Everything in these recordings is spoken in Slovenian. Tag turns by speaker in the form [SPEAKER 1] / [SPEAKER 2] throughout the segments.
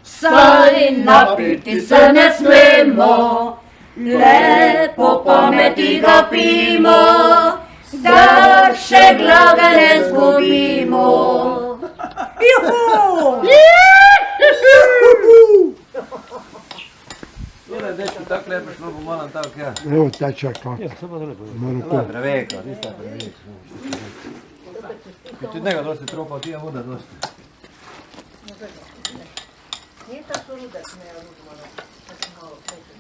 [SPEAKER 1] Sali napiti se ne smemo, lepo pameti ga pimo, da še glave ne zgubimo. Juhu!
[SPEAKER 2] Jele, dečko, tako lepo šlo bo malo tako, ja.
[SPEAKER 3] Evo, teče kako.
[SPEAKER 2] Ja, samo da lepo.
[SPEAKER 3] Malo
[SPEAKER 2] Preveka, nista preveka. Ti njega dosti tropa, ti je voda dosti.
[SPEAKER 4] Nije tako rudak ne odmano, tako malo kreće.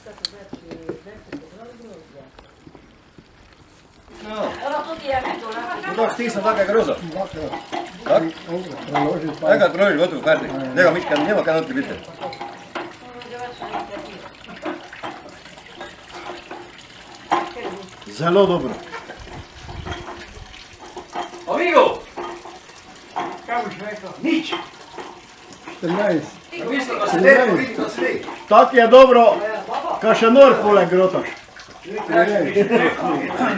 [SPEAKER 4] Sad se znači,
[SPEAKER 2] No, stisam tako je grozo. Tak? Aj kad proviš gotovo karti. Njega miška, nema kad noti biti.
[SPEAKER 3] Zelo dobro.
[SPEAKER 2] Amigo!
[SPEAKER 3] Kaj boš rekel? Nič. 14.
[SPEAKER 2] Mislim, da se lepo vidi, da se vidi.
[SPEAKER 3] Tak je dobro, ka še nor poleg grotaš.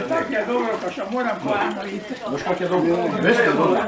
[SPEAKER 5] Tak je dobro, pa še moram po eno iti.
[SPEAKER 3] Boš kak je dobro? Veste dobro.